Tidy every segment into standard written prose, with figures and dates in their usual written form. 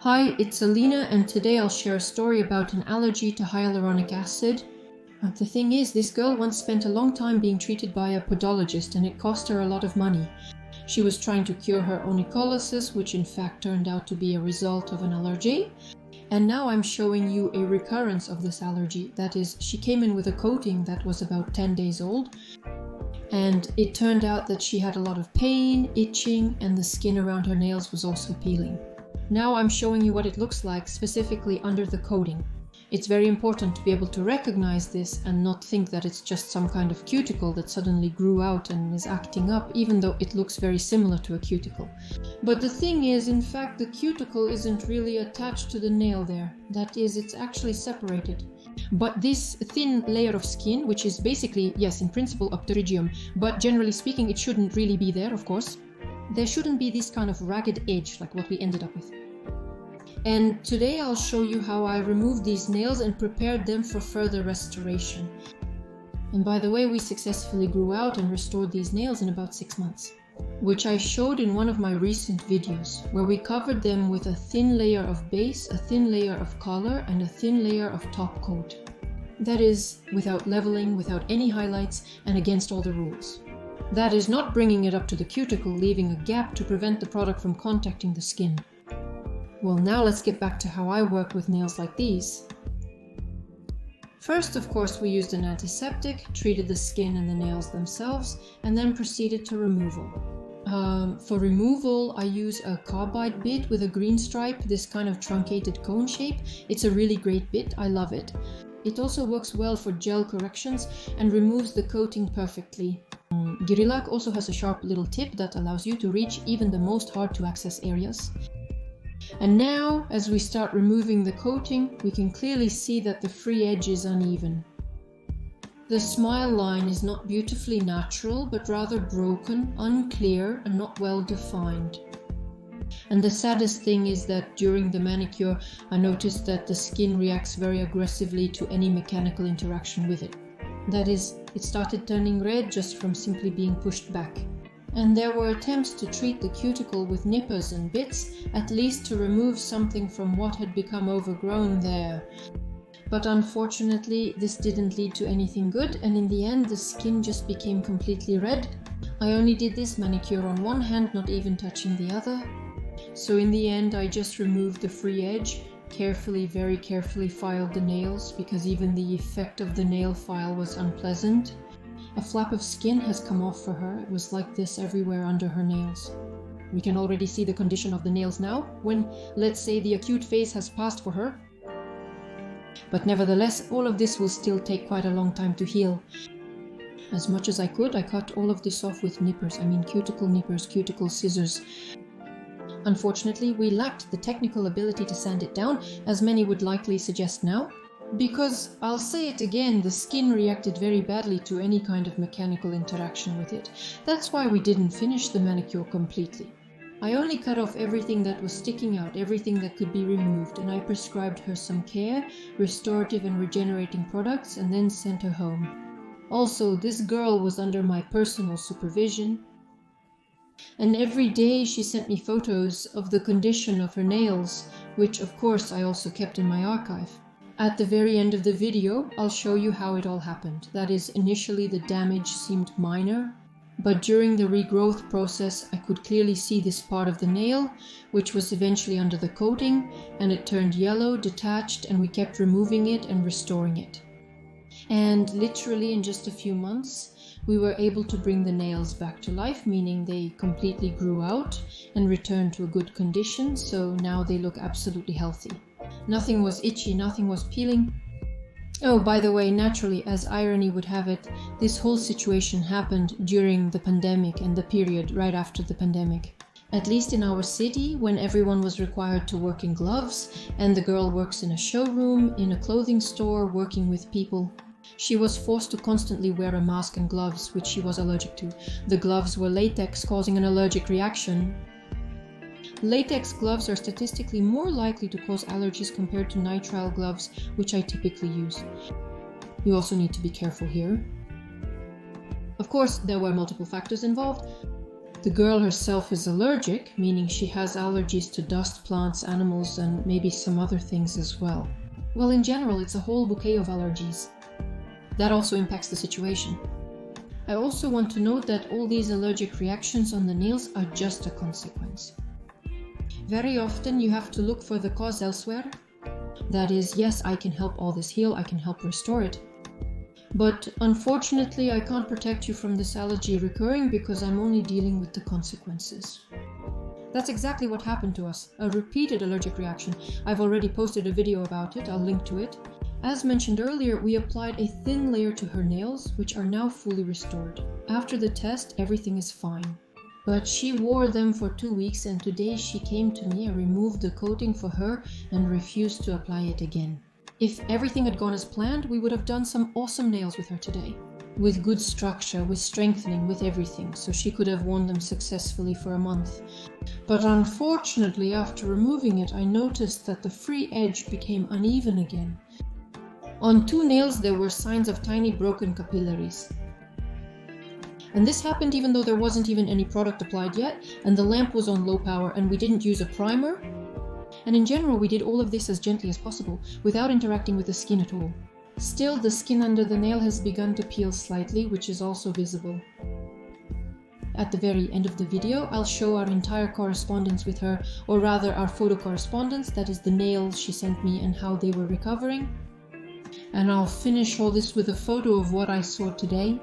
Hi, it's Alina, and today I'll share a story about an allergy to hyaluronic acid. The thing is, this girl once spent a long time being treated by a podologist, and it cost her a lot of money. She was trying to cure her onycholysis, which in fact turned out to be a result of an allergy. And now I'm showing you a recurrence of this allergy. That is, she came in with a coating that was about 10 days old, and it turned out that she had a lot of pain, itching, and the skin around her nails was also peeling. Now I'm showing you what it looks like specifically under the coating. It's very important to be able to recognize this and not think that it's just some kind of cuticle that suddenly grew out and is acting up, even though it looks very similar to a cuticle. But the thing is, in fact, the cuticle isn't really attached to the nail there. That is, it's actually separated. But this thin layer of skin, which is basically, yes, in principle, a pterygium, but generally speaking, it shouldn't really be there, of course. There shouldn't be this kind of ragged edge like what we ended up with. And today I'll show you how I removed these nails and prepared them for further restoration. And by the way, we successfully grew out and restored these nails in about 6 months, which I showed in one of my recent videos, where we covered them with a thin layer of base, a thin layer of color, and a thin layer of top coat. That is, without leveling, without any highlights, and against all the rules. That is not bringing it up to the cuticle, leaving a gap to prevent the product from contacting the skin. Well, now let's get back to how I work with nails like these. First, of course, we used an antiseptic, treated the skin and the nails themselves, and then proceeded to removal. For removal, I use a carbide bit with a green stripe, this kind of truncated cone shape. It's a really great bit, I love it. It also works well for gel corrections and removes the coating perfectly. Girillac also has a sharp little tip that allows you to reach even the most hard to access areas. And now, as we start removing the coating, we can clearly see that the free edge is uneven. The smile line is not beautifully natural, but rather broken, unclear, and not well defined. And the saddest thing is that during the manicure, I noticed that the skin reacts very aggressively to any mechanical interaction with it. That is, it started turning red just from simply being pushed back. And there were attempts to treat the cuticle with nippers and bits, at least to remove something from what had become overgrown there. But unfortunately, this didn't lead to anything good, and in the end the skin just became completely red. I only did this manicure on one hand, not even touching the other. So in the end I just removed the free edge, very carefully filed the nails, because even the effect of the nail file was unpleasant. A flap of skin has come off for her. It was like this everywhere under her nails. We can already see the condition of the nails now, when, let's say, the acute phase has passed for her. But nevertheless, all of this will still take quite a long time to heal. As much as I could, I cut all of this off with nippers. I mean cuticle nippers, cuticle scissors. Unfortunately, we lacked the technical ability to sand it down, as many would likely suggest now. Because, I'll say it again, the skin reacted very badly to any kind of mechanical interaction with it. That's why we didn't finish the manicure completely. I only cut off everything that was sticking out, everything that could be removed, and I prescribed her some care, restorative and regenerating products, and then sent her home. Also, this girl was under my personal supervision, and every day she sent me photos of the condition of her nails, which of course I also kept in my archive. At the very end of the video, I'll show you how it all happened. That is, initially the damage seemed minor, but during the regrowth process I could clearly see this part of the nail, which was eventually under the coating, and it turned yellow, detached, and we kept removing it and restoring it. And literally in just a few months, we were able to bring the nails back to life, meaning they completely grew out and returned to a good condition, so now they look absolutely healthy. Nothing was itchy, nothing was peeling. Oh, by the way, naturally, as irony would have it, this whole situation happened during the pandemic and the period right after the pandemic. At least in our city, when everyone was required to work in gloves, and the girl works in a showroom, in a clothing store, working with people. She was forced to constantly wear a mask and gloves, which she was allergic to. The gloves were latex, causing an allergic reaction. Latex gloves are statistically more likely to cause allergies compared to nitrile gloves, which I typically use. You also need to be careful here. Of course, there were multiple factors involved. The girl herself is allergic, meaning she has allergies to dust, plants, animals, and maybe some other things as well. Well, in general, it's a whole bouquet of allergies. That also impacts the situation. I also want to note that all these allergic reactions on the nails are just a consequence. Very often you have to look for the cause elsewhere. That is, yes, I can help all this heal, I can help restore it. But unfortunately, I can't protect you from this allergy recurring because I'm only dealing with the consequences. That's exactly what happened to us, a repeated allergic reaction. I've already posted a video about it, I'll link to it. As mentioned earlier, we applied a thin layer to her nails, which are now fully restored. After the test, everything is fine. But she wore them for 2 weeks, and today she came to me and removed the coating for her and refused to apply it again. If everything had gone as planned, we would have done some awesome nails with her today. With good structure, with strengthening, with everything, so she could have worn them successfully for a month. But unfortunately, after removing it, I noticed that the free edge became uneven again. On 2 nails there were signs of tiny broken capillaries. And this happened even though there wasn't even any product applied yet, and the lamp was on low power, and we didn't use a primer. And in general, we did all of this as gently as possible, without interacting with the skin at all. Still, the skin under the nail has begun to peel slightly, which is also visible. At the very end of the video, I'll show our entire correspondence with her, or rather our photo correspondence, that is the nails she sent me and how they were recovering. And I'll finish all this with a photo of what I saw today.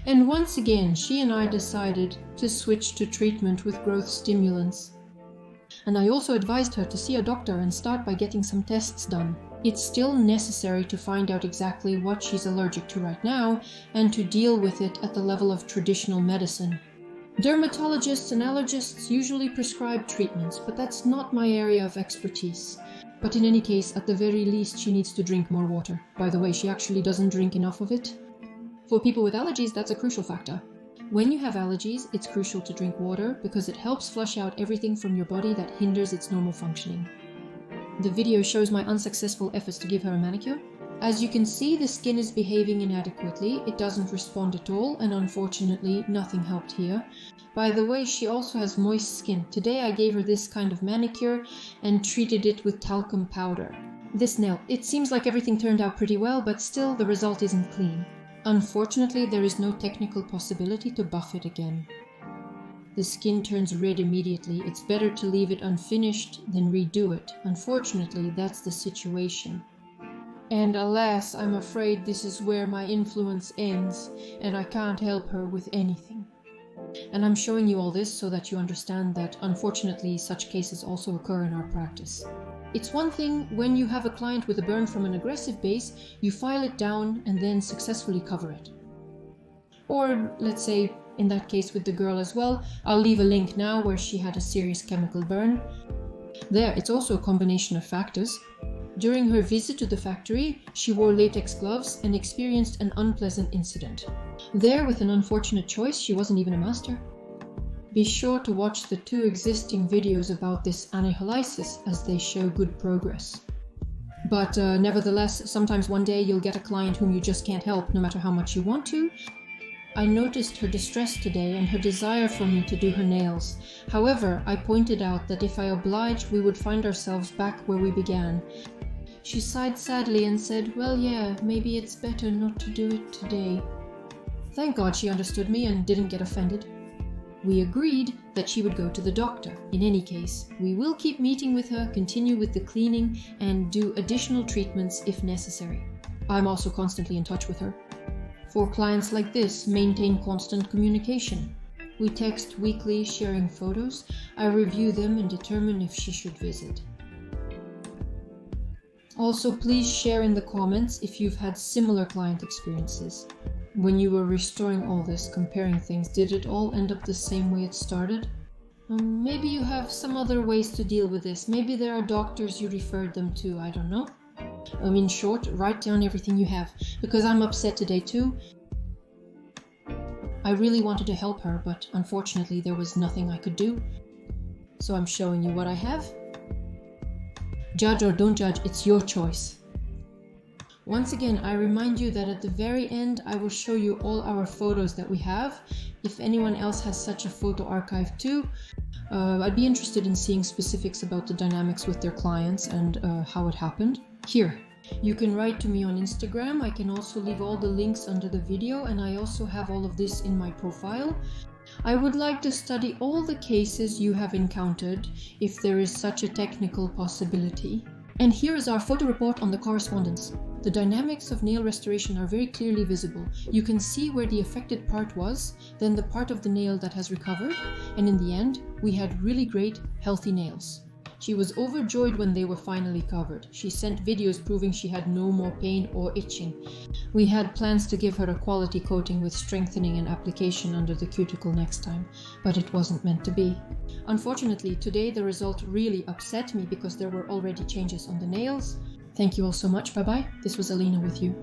And once again, she and I decided to switch to treatment with growth stimulants. And I also advised her to see a doctor and start by getting some tests done. It's still necessary to find out exactly what she's allergic to right now and to deal with it at the level of traditional medicine. Dermatologists and allergists usually prescribe treatments, but that's not my area of expertise. But in any case, at the very least, she needs to drink more water. By the way, she actually doesn't drink enough of it. For people with allergies, that's a crucial factor. When you have allergies, it's crucial to drink water because it helps flush out everything from your body that hinders its normal functioning. The video shows my unsuccessful efforts to give her a manicure. As you can see, the skin is behaving inadequately, it doesn't respond at all, and unfortunately, nothing helped here. By the way, she also has moist skin. Today I gave her this kind of manicure and treated it with talcum powder. This nail, it seems like everything turned out pretty well, but still the result isn't clean. Unfortunately, there is no technical possibility to buff it again. The skin turns red immediately. It's better to leave it unfinished than redo it. Unfortunately, that's the situation. And alas, I'm afraid this is where my influence ends, and I can't help her with anything. And I'm showing you all this so that you understand that unfortunately such cases also occur in our practice. It's one thing when you have a client with a burn from an aggressive base, you file it down and then successfully cover it. Or let's say in that case with the girl as well, I'll leave a link now where she had a serious chemical burn. There, it's also a combination of factors. During her visit to the factory, she wore latex gloves and experienced an unpleasant incident. There, with an unfortunate choice, she wasn't even a master. Be sure to watch the 2 existing videos about this onycholysis as they show good progress. But nevertheless, sometimes one day you'll get a client whom you just can't help no matter how much you want to. I noticed her distress today and her desire for me to do her nails. However, I pointed out that if I obliged, we would find ourselves back where we began. She sighed sadly and said, well, yeah, maybe it's better not to do it today. Thank God she understood me and didn't get offended. We agreed that she would go to the doctor. In any case, we will keep meeting with her, continue with the cleaning, and do additional treatments if necessary. I'm also constantly in touch with her. For clients like this, maintain constant communication. We text weekly, sharing photos. I review them and determine if she should visit. Also, please share in the comments if you've had similar client experiences. When you were restoring all this, comparing things, did it all end up the same way it started? Maybe you have some other ways to deal with this. Maybe there are doctors you referred them to, I don't know. In short, write down everything you have, because I'm upset today too. I really wanted to help her, but unfortunately there was nothing I could do. So I'm showing you what I have. Judge or don't judge, it's your choice. Once again, I remind you that at the very end, I will show you all our photos that we have. If anyone else has such a photo archive too, I'd be interested in seeing specifics about the dynamics with their clients and how it happened. Here, you can write to me on Instagram. I can also leave all the links under the video, and I also have all of this in my profile. I would like to study all the cases you have encountered, if there is such a technical possibility. And here is our photo report on the correspondence. The dynamics of nail restoration are very clearly visible. You can see where the affected part was, then the part of the nail that has recovered, and in the end, we had really great, healthy nails. She was overjoyed when they were finally covered. She sent videos proving she had no more pain or itching. We had plans to give her a quality coating with strengthening and application under the cuticle next time, but it wasn't meant to be. Unfortunately, today the result really upset me because there were already changes on the nails. Thank you all so much. Bye bye. This was Alina with you.